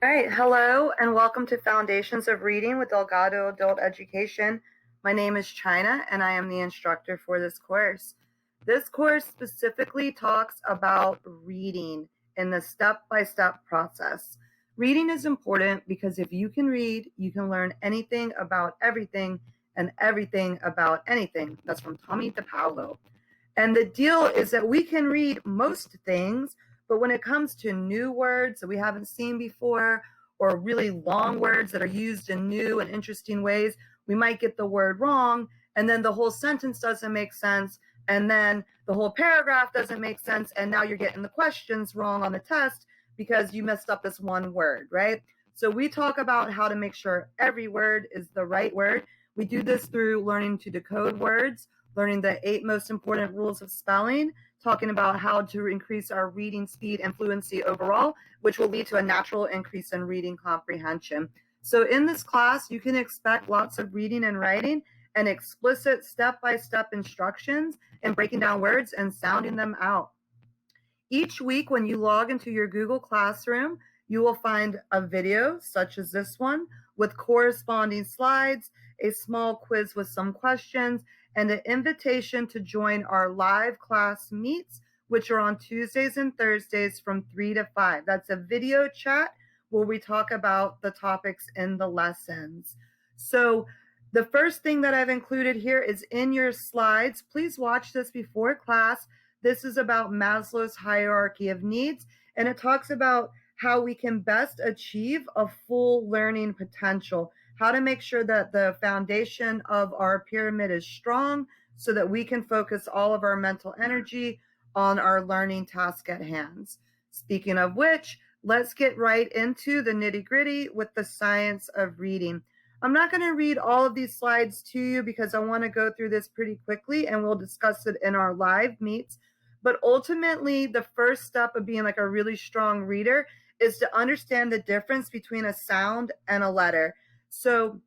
All right, hello and welcome to Foundations of Reading with Delgado Adult Education. My name is China and I am the instructor for this course. This course specifically talks about reading in the step-by-step process. Reading is important because if you can read, you can learn anything about everything and everything about anything. That's from Tommy DePaulo. And the deal is that we can read most things, but when it comes to new words that we haven't seen before, or really long words that are used in new and interesting ways, we might get the word wrong, and then the whole sentence doesn't make sense, and then the whole paragraph doesn't make sense, and now you're getting the questions wrong on the test because you messed up this one word, right? So we talk about how to make sure every word is the right word. We do this through learning to decode words, learning the 8 most important rules of spelling, talking about how to increase our reading speed and fluency overall, which will lead to a natural increase in reading comprehension. So in this class, you can expect lots of reading and writing and explicit step-by-step instructions and breaking down words and sounding them out. Each week when you log into your Google Classroom, you will find a video such as this one with corresponding slides, a small quiz with some questions, and an invitation to join our live class meets, which are on Tuesdays and Thursdays from 3 to 5. That's a video chat where we talk about the topics in the lessons. So the first thing that I've included here is in your slides. Please watch this before class. This is about Maslow's hierarchy of needs, and it talks about how we can best achieve a full learning potential, how to make sure that the foundation of our pyramid is strong so that we can focus all of our mental energy on our learning task at hand. Speaking of which, let's get right into the nitty-gritty with the science of reading. I'm not going to read all of these slides to you because I want to go through this pretty quickly and we'll discuss it in our live meets. But ultimately, the first step of being like a really strong reader is to understand the difference between a sound and a letter. So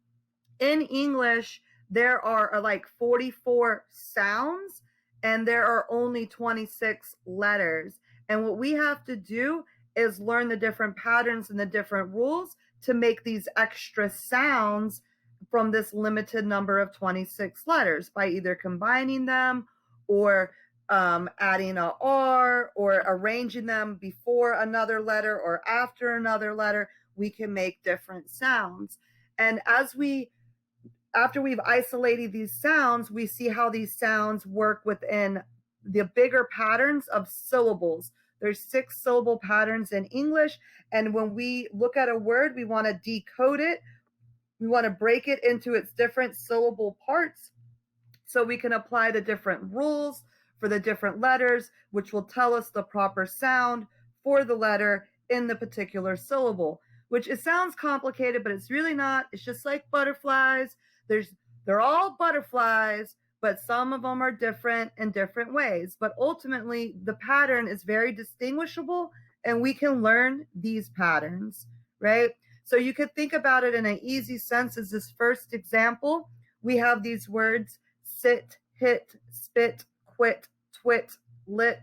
in English, there are like 44 sounds and there are only 26 letters. And what we have to do is learn the different patterns and the different rules to make these extra sounds from this limited number of 26 letters by either combining them or adding a R or arranging them before another letter or after another letter. We can make different sounds. And after we've isolated these sounds, we see how these sounds work within the bigger patterns of syllables. There's 6 syllable patterns in English, and when we look at a word, we want to decode it. We want to break it into its different syllable parts so we can apply the different rules for the different letters, which will tell us the proper sound for the letter in the particular syllable, which it sounds complicated, but it's really not. It's just like butterflies. They're all butterflies, but some of them are different in different ways. But ultimately, the pattern is very distinguishable, and we can learn these patterns, right? So you could think about it in an easy sense as this first example. We have these words: sit, hit, spit, quit, twit, lit,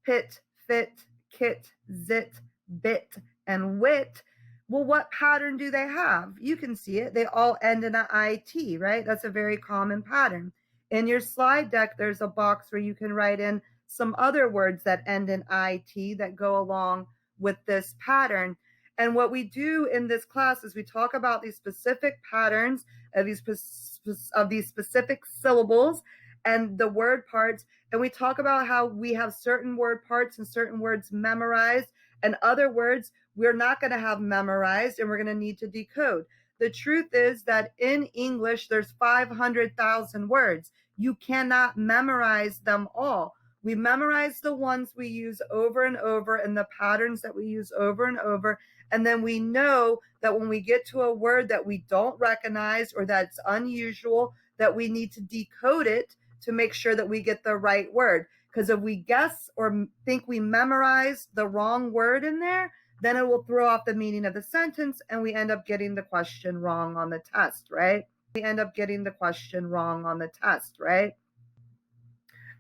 pit, fit, kit, zit, bit, and wit. Well, what pattern do they have? You can see it. They all end in an IT, right? That's a very common pattern. In your slide deck, there's a box where you can write in some other words that end in IT that go along with this pattern. And what we do in this class is we talk about these specific patterns of these specific syllables and the word parts. And we talk about how we have certain word parts and certain words memorized, and other words we're not going to have memorized and we're going to need to decode. The truth is that in English, there's 500,000 words. You cannot memorize them all. We memorize the ones we use over and over and the patterns that we use over and over. And then we know that when we get to a word that we don't recognize or that's unusual, that we need to decode it to make sure that we get the right word. Because if we guess or think we memorize the wrong word in there, then it will throw off the meaning of the sentence and we end up getting the question wrong on the test, right?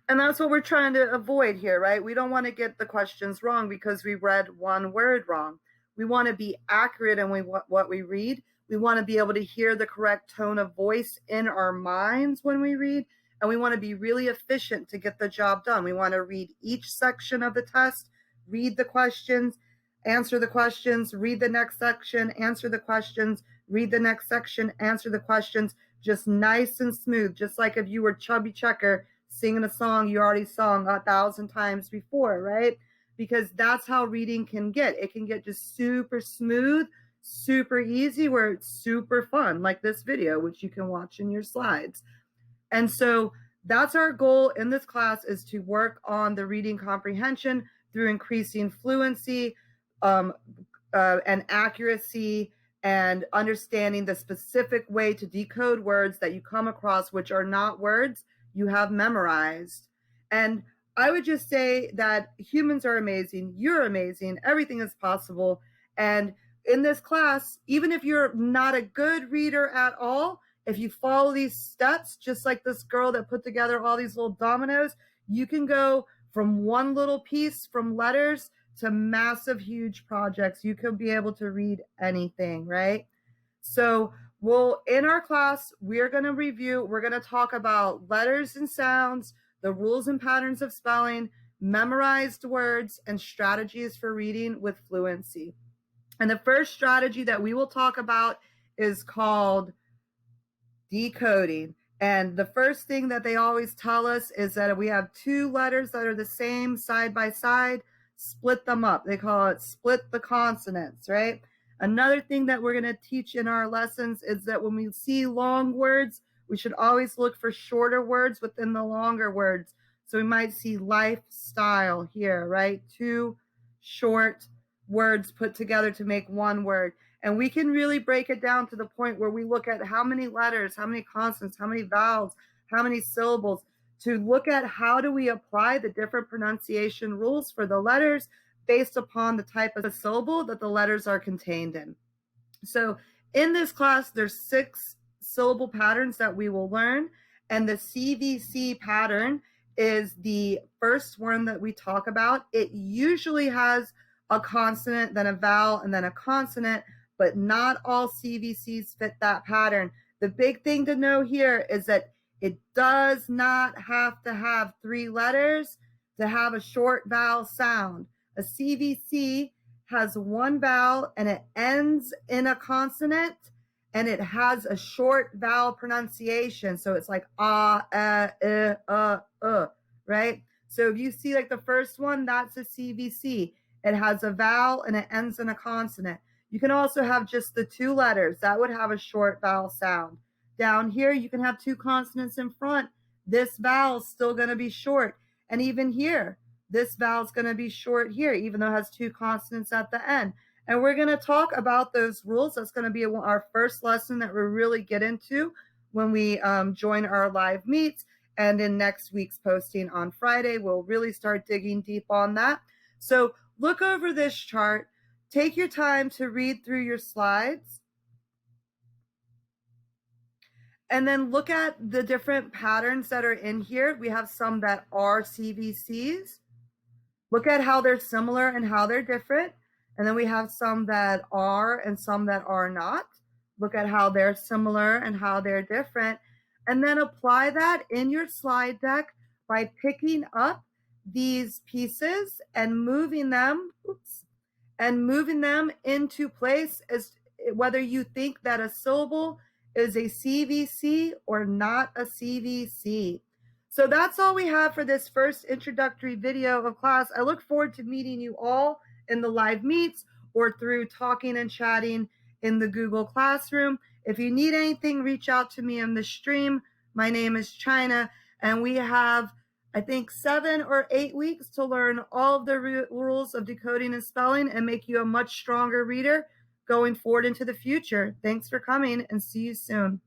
And that's what we're trying to avoid here, right? We don't want to get the questions wrong because we read one word wrong. We want to be accurate in what we read. We want to be able to hear the correct tone of voice in our minds when we read, and we want to be really efficient to get the job done. We want to read each section of the test, read the questions, answer the questions, read the next section, answer the questions, read the next section, answer the questions, just nice and smooth, just like if you were Chubby Checker singing a song you already sung 1,000 times before, right? Because that's how reading can get. It can get just super smooth, super easy, where it's super fun, like this video, which you can watch in your slides. And so that's our goal in this class, is to work on the reading comprehension through increasing fluency and accuracy, and understanding the specific way to decode words that you come across, which are not words you have memorized. And I would just say that humans are amazing. You're amazing. Everything is possible. And in this class, even if you're not a good reader at all, if you follow these steps, just like this girl that put together all these little dominoes, you can go from one little piece from letters to massive, huge projects. You could be able to read anything, right? So in our class, we're going to talk about letters and sounds, the rules and patterns of spelling, memorized words, and strategies for reading with fluency. And the first strategy that we will talk about is called decoding. And the first thing that they always tell us is that if we have two letters that are the same side by side, split them up. They call it split the consonants, right? Another thing that we're going to teach in our lessons is that when we see long words, we should always look for shorter words within the longer words. So we might see lifestyle here, right? Two short words put together to make one word. And we can really break it down to the point where we look at how many letters, how many consonants, how many vowels, how many syllables, to look at how do we apply the different pronunciation rules for the letters based upon the type of syllable that the letters are contained in. So in this class, there's 6 syllable patterns that we will learn, and the CVC pattern is the first one that we talk about. It usually has a consonant, then a vowel, and then a consonant, but not all CVCs fit that pattern. The big thing to know here is that it does not have to have 3 letters to have a short vowel sound. A CVC has 1 vowel and it ends in a consonant, and it has a short vowel pronunciation. So it's like right? So if you see like the first one, that's a CVC. It has a vowel and it ends in a consonant. You can also have just the 2 letters. That would have a short vowel sound. Down here, you can have 2 consonants in front. This vowel is still going to be short. And even here, this vowel is going to be short here, even though it has 2 consonants at the end. And we're going to talk about those rules. That's going to be our first lesson that we really get into when we join our live meets. And in next week's posting on Friday, we'll really start digging deep on that. So look over this chart. Take your time to read through your slides. And then look at the different patterns that are in here. We have some that are CVCs. Look at how they're similar and how they're different. And then we have some that are and some that are not. Look at how they're similar and how they're different. And then apply that in your slide deck by picking up these pieces and moving them, into place, as whether you think that a syllable is a CVC or not a CVC. So that's all we have for this first introductory video of class. I look forward to meeting you all in the live meets or through talking and chatting in the Google Classroom. If you need anything, reach out to me on the stream. My name is China, and we have, I think, 7 or 8 weeks to learn all of the rules of decoding and spelling and make you a much stronger reader going forward into the future. Thanks for coming, and see you soon.